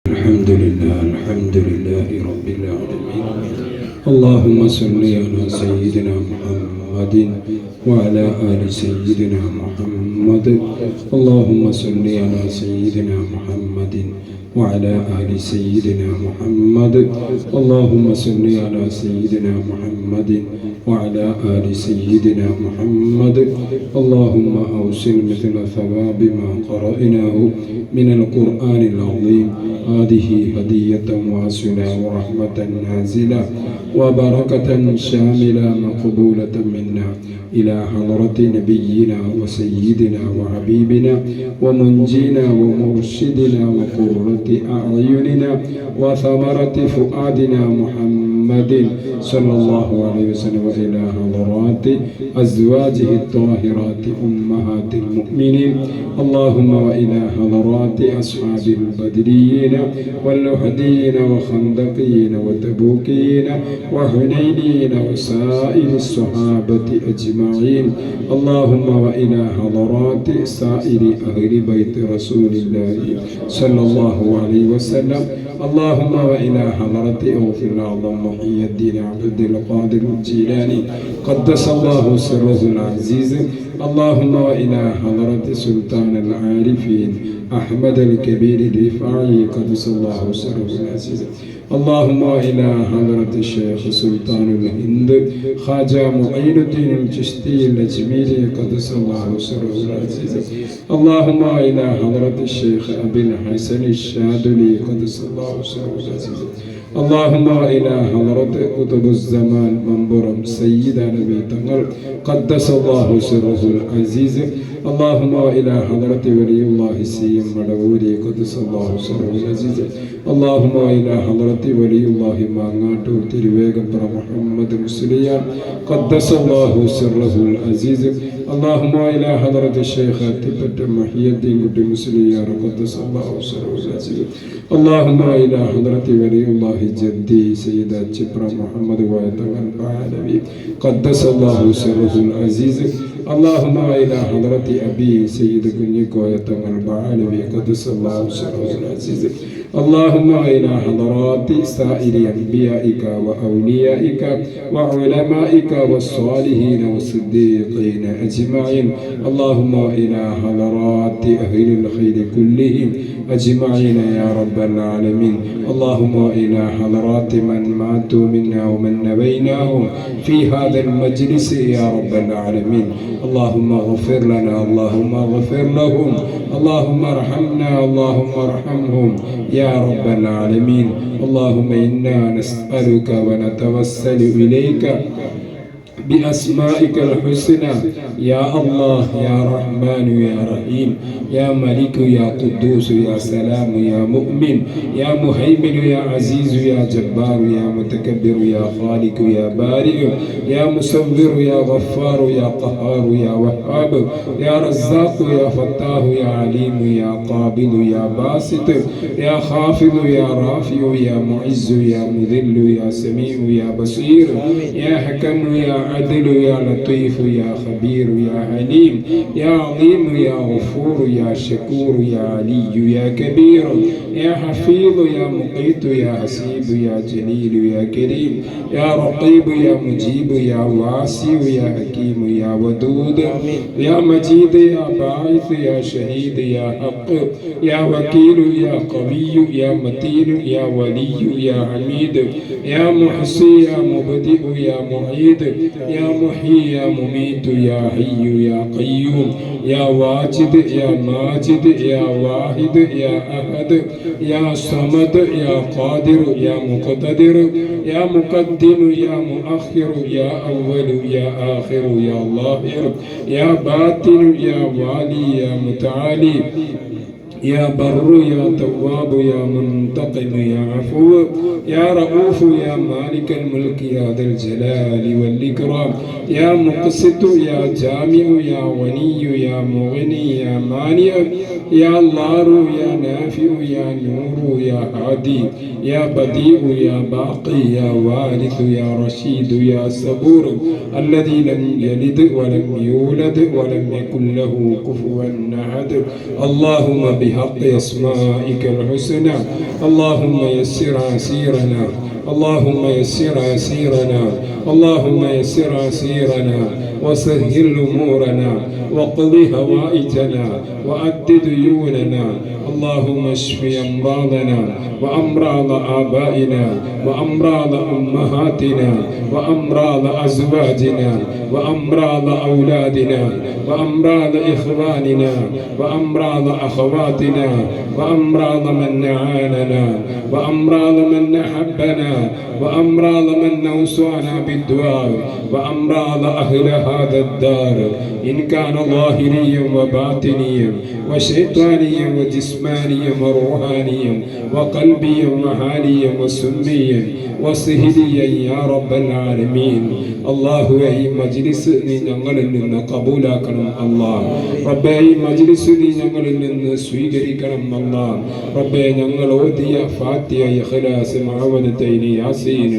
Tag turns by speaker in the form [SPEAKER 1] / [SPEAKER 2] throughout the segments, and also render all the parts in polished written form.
[SPEAKER 1] الحمد لله رب العالمين. اللهم صل على سيدنا محمد وعلى آل سيدنا محمد. اللهم صل على سيدنا محمد وعلى آل سيدنا محمد. اللهم صل على سيدنا محمد وعلى آل سيدنا محمد. اللهم أوصل مثل ثواب ما قرأناه من القرآن العظيم. هذه هدية واصلة ورحمة نازلة وبركة شاملة مقبولة منا إلى حضرة نبينا وسيدنا وحبيبنا ومنجينا ومرشدنا وقرة أعيننا وثمرة فؤادنا محمد صلى الله عليه وسلم، وإلى حضرات أزواجه الطاهرات أمهات المؤمنين. اللهم وإلى حضرات أصحاب البدريين والأحديين وخندقيين وتبوكيين وحنينين وسائر الصحابة أجمعين. اللهم وإلى حضرات سائر أهل بيت رسول الله صلى الله عليه وسلم. اللهم وإلى حضرة أوف الأعظم محي الدين عبد القادر الجيلاني قدس الله سره العزيز. اللهم وإلى حضرة سلطان العارفين أحمد الكبير الرفاعي قدس الله سره العزيز. اللهم وإلى حضرة الشيخ سلطان الهند خواجة معين الدين الچشتي الأجميري قدس الله سره العزيز. اللهم وإلى حضرة الشيخ أبي الحسن الشاذلي قدس الله سره العزيز. اللهم وإلى حضرة قطب الزمان منبرم سيدنا نبي تنقل قدس الله سره العزيز. اللهم وإلى حضرة ولي الله سيم مدوري قدس الله سره العزيز. اللهم وإلى حضرة ولي الله مانغاتو تريويغبر محمد مسليان قدس الله سره العزيز. اللهم وإلى حضرة الشيخ تبت محي الدين قد مسليان قدس الله سره العزيز. اللهم وإلى حضرة ولي الله جدي سيدة جبر محمد ويتغن بعالمي قدس الله سره العزيز. اللهم وإلى حضرة أبي سيد كنيك ويتغن بعالمي قدس الله سره العزيز. اللهم وإلى حضرات سائر أنبيائك وأوليائك وعلمائك والصالحين والصديقين أجمعين. اللهم وإلى حضرات أهل الخير كلهم أجمعين يا رب العالمين. اللهم وإلى حضرات من ماتوا منا ومن نبيناهم في هذا المجلس يا رب العالمين. اللهم اغفر لنا، اللهم اغفر لهم، اللهم ارحمنا، اللهم ارحمهم يا رب العالمين. اللهم إنا نسألك ونتوسل إليك بأسمائك الحسنى يا الله يا رحمن يا رحيم يا ملك يا قدوس يا سلام يا مؤمن يا مهيمن يا عزيز يا جبار يا متكبر يا خالق يا بارئ يا مصور يا غفار يا قهار يا وهاب يا رزاق يا فتاح يا عليم يا قابل يا باسط يا خافض يا رافع يا معز يا مذل يا سميع يا بصير يا حكم يا عدل يا لطيف يا خبير يا عليم يا عظيم يا غفور يا شكور يا علي يا كبير يا حفيظ يا مقيت يا حسيب يا جليل يا كريم يا رقيب يا مجيب يا واسع يا حكيم يا ودود يا مجيد يا باعث يا شهيد يا حق يا وكيل يا قوي يا متين يا ولي يا حميد يا محصي يا مبدئ يا معيد يا محيي يا مميت يا حي يا قيوم يا واجد يا ماجد يا واحد يا أحد يا صمد يا قادر يا مقتدر يا مقدم يا مؤخر يا أول يا آخر يا ظاهر يا باطن يا والي يا متعالي يا بر يا تواب يا منتقم يا عفو يا رؤوف يا مالك الملك يا ذا الجلال والإكرام يا مقسط يا جامع يا غني يا مغني يا مانع يا الله يا نافع يا نور يا هادي يا بديع يا باقي يا وارث يا رشيد يا صبور الذي لم يلد ولم يولد ولم يكن له كفوا أحد. اللهم بحق أسمائك الحسنى اللهم يسر عسيرنا اللهم يسر عسيرنا اللهم يسر عسيرنا وسهل أمورنا واقض هوائجنا وأد ديوننا اللهم اشف أمراضنا وأمراض آبائنا وأمراض أمهاتنا وأمراض أزواجنا وأمراض أولادنا وأمراض إخواننا وأمراض أخواتنا وأمراض من نعاننا وأمراض من أحبنا وأمراض من أوصانا بالدعاء وأمراض أهل هذا الدار إن كان ظاهريا وباطنيا وشيطانيا وجسمانيا وروحانيا وقلبيا وحاليا وسميا وسهليا يا رب العالمين. الله ഈ മജ്ലിസ് നീ ഞങ്ങളിൽ നിന്ന് കബൂലാക്കണം അല്ലാഹ്. റബ്ബേ ഈ മജ്ലിസ് നീ ഞങ്ങളിൽ നിന്ന് സ്വീകരിക്കണം അല്ലാഹ്. റബ്ബേ ഞങ്ങൾ ഓതിയ ഫാത്തിഹ ഇഖ്ലാസ് മുഅവ്വദത്തൈൻ യാസീൻ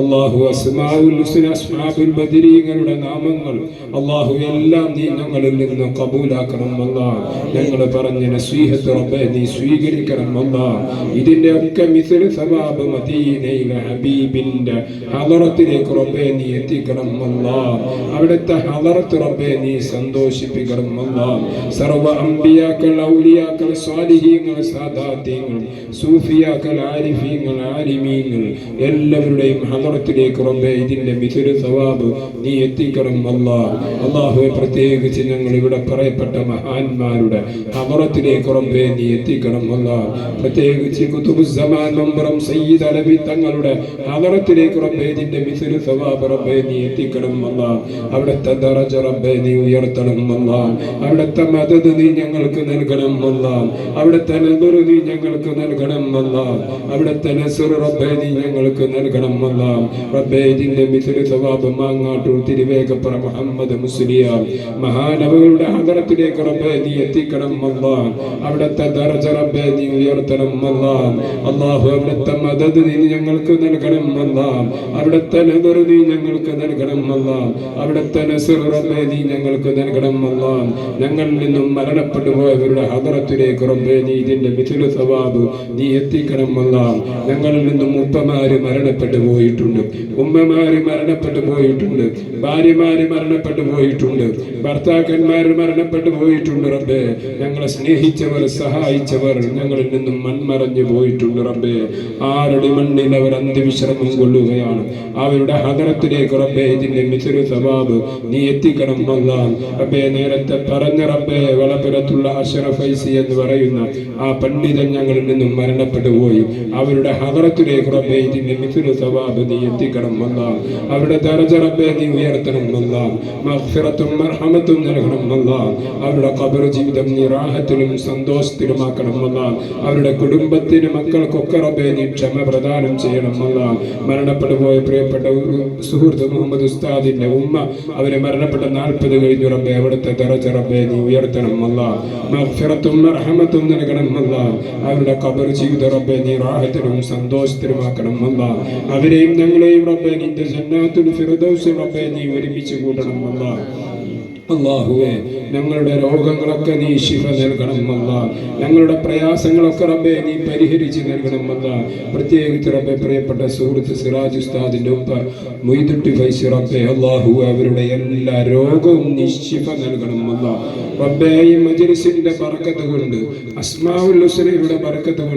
[SPEAKER 1] അല്ലാഹു അസ്മാഉൽ ഹുസ്ന അസ്ഹാബുൽ ബദരീങ്ങളുടെ നാമങ്ങൾ അല്ലാഹു എല്ലാം നീ ഞങ്ങളിൽ നിന്ന് കബൂലാക്കണം അല്ലാഹ്. ഞങ്ങൾ പറഞ്ഞ നസീഹത്ത് റബ്ബേ നീ സ്വീകരിക്കണം അല്ലാഹ്. ഇതിന്റെ ഒക്കെ മിസ്ൽ സവാബ് മദീനയിലെ ഹബീബിന്റെ ഹളറത്തിലേക്ക് റബ്ബേ നീ എത്തിക്കണം അല്ലാഹ്. അവിടുത്തെ ഹളറത്ത് റബ്ബേ നീ സന്തോഷിപ്പിക്കണം അല്ലാഹ്. സർവ്വ അംബിയാക്കൾ ഔലിയാക്കൾ സ്വാലിഹീങ്ങൾ സാദാത്യങ്ങൾ സൂഫിയാക്കൾ ആരിഫീങ്ങൾ ആലിമീങ്ങൾ എല്ലാവരുടെയും ഹളറത്തിലേക്ക് റബ്ബേ ഇതിന്റെ മിസ്ൽ സവാബ് നീ എത്തിക്കണം അല്ലാഹ്. അല്ലാഹുവേ പ്രത്യേകിച്ച് ഞങ്ങൾ ഇവിടെ പറയപ്പെട്ട മഹാന്മാരുടെ ഹളറത്തിലേക്ക് റബ്ബേ നീ എത്തിക്കണം അല്ലാഹ്. പ്രത്യേകിച്ച് ഖുതുബുസ്സമാൻ മംബറം സയ്യിദ് അലവി തങ്ങളുടെ ഹളറത്തിലേക്ക് റബ്ബേ ഇതിന്റെ മിസ്ൽ സവാബ് റബ്ബേ നീ എത്തിക്കണം അല്ലാഹ്. അവിടുത്തെ ദറജ റബ്ബേ നീ ഉയർത്തണം അല്ലാഹ്. അവിടുത്തെ മദദ് നീ ഞങ്ങൾക്ക് നൽകണം അല്ലാഹ്. അവിടുത്തെ നദർ നീ ഞങ്ങൾക്ക് നൽകണം അല്ലാഹ്. അവിടുത്തെ നസ്ർ റബ്ബേ നീ ഞങ്ങൾക്ക് നൽകണം അല്ലാഹ്. റബ്ബേ ഇതിന്റെ മിസ്ൽ സവാബ് മാങ്ങാട്ടൂർ തിരുവേഗപ്പുറ മുഹമ്മദ് മുസ്ലിയാർ മഹാനവകളുടെ ഹളറത്തിലേക്ക് റബ്ബേ നീ എത്തിക്കണം അല്ലാഹ്. അവിടുത്തെ ദറജ റബ്ബേ നീ ഉയർത്തണം അല്ലാഹ്. അല്ലാഹു അവിടുത്തെ മദദ് നീ ഞങ്ങൾക്ക് നൽകണം അല്ലാഹ്. അവിടുത്തെ നദർ നീ ഞങ്ങൾക്ക് നൽകണം അല്ലാഹ്. അവിടുത്തെ നസ്ർ റബ്ബേ നീ ഞങ്ങൾക്ക് നൽകണം അല്ലാഹ്. ഞങ്ങളിൽ നിന്നും മരണപ്പെട്ടു പോയവരുടെ ഹളറത്തിലേക്ക് റബ്ബേ നീ ഇതിന്റെ മിസ്ൽ സവാബ് നീ എത്തിക്കണം അല്ലാഹ്. ഞങ്ങളിൽ നിന്നും ഉപ്പമാര് മരണപ്പെട്ടു പോയിട്ടുണ്ട്, ഉമ്മമാര് മരണപ്പെട്ടു പോയിട്ടുണ്ട്, ഭാര്യമാര് മരണപ്പെട്ടു പോയിട്ടുണ്ട്, ഭർത്താക്കന്മാർ മരണപ്പെട്ടു പോയിട്ടുണ്ട് റബ്ബേ. ഞങ്ങളെ സ്നേഹിച്ചവർ സഹായിച്ചവർ ഞങ്ങളിൽ നിന്നും മൺമറഞ്ഞു പോയിട്ടുണ്ട് റബ്ബേ. ആരുടെ മണ്ണിൽ അവർ അന്ത്യവിശ്രമം കൊള്ളുകയാണ്. അവരുടെ ഹദറത്തിലേക്ക് റബ്ബേ ഇതിന്റെ മിസ്ൽ സവാബ് നീ എത്തിക്കണം അല്ലാഹ്. റബ്ബേ നേരത്തെ പറഞ്ഞ റബ്ബേ വളപുരത്തുള്ള അഷ്റഫ് ഫൈസി എന്ന് പറയുന്ന ആ പണ്ഡിതൻ ഞങ്ങളിൽ നിന്നും മരണപ്പെട്ടു പോയി. അവരുടെ ഹദറത്തിലേക്ക് റബ്ബേ ഇതിന്റെ മിസ്ൽ സവാബ് നീ എത്തിക്കണം അല്ലാഹ്. അവരുടെ ദറജ റബ്ബേ നീ ഉയർത്തണം അല്ലാഹ്. മഗ്ഫിറത്തും മർഹമത്തും നൽകണം അല്ലാഹ്. അവരുടെ ഖബർ ജീവിതം നീ റാഹത്തിലും സന്തോഷത്തിലുമാക്കണം അല്ലാഹ്. അവരുടെ കുടുംബത്തിന് മക്കൾക്കൊക്കെ റബ്ബേ നീ ക്ഷമ പ്രദാനം ചെയ്യണം അല്ലാഹ്. മരണപ്പെട്ടു പോയ പ്രിയപ്പെട്ട സുഹൃത്ത് മുഹമ്മദ് ഉസ്താദിന്റെ ഉമ്മ അവര് മരണപ്പെട്ട 40 കഴിഞ്ഞു റബ്ബേ. അവിടുത്തെ ദറജ റബ്ബേ നീ ഉയർത്തണം അല്ലാഹ്. മഗ്ഫിറത്തും മർഹമത്തും നൽകണം അല്ലാഹ്. അവരുടെ ഖബർ ജീവിതം റബ്ബേ നീ റാഹത്തിലും സന്തോഷത്തിലുമാക്കണം അല്ലാഹ്. അവരെയും ഞങ്ങളെയും റബ്ബേ നിന്റെ ജന്നാത്തുൽ ഫിർദൗസിൽ റബ്ബേ നീ ഒരുമിച്ച് കൂട്ടണം അല്ലാഹ്. അല്ലാഹുവേ ഞങ്ങളുടെ രോഗങ്ങളൊക്കെ നീ ശിഫ നൽകണം അല്ലാഹ്. ഞങ്ങളുടെ പ്രയാസങ്ങളൊക്കെ റബ്ബേ നീ പരിഹരിച്ച് നൽകണം അല്ലാഹ്. പ്രത്യേകിച്ച് റബ്ബേ പ്രിയപ്പെട്ട സുഹൃത്ത് സിറാജ് ഉസ്താദിന്റെ ഉപ്പ മൊയ്തുട്ടി ഫൈസി റബ്ബേ അല്ലാഹു അവരുടെ എല്ലാ രോഗവും നീ ശിഫ നൽകണം അല്ലാഹ്. റബ്ബേ ഈ മജ്ലിസിന്റെ ബർക്കത്ത് കൊണ്ട് അസ്മാഉൽ ഹുസ്നയുടെ ബർക്കത്ത് കൊണ്ട്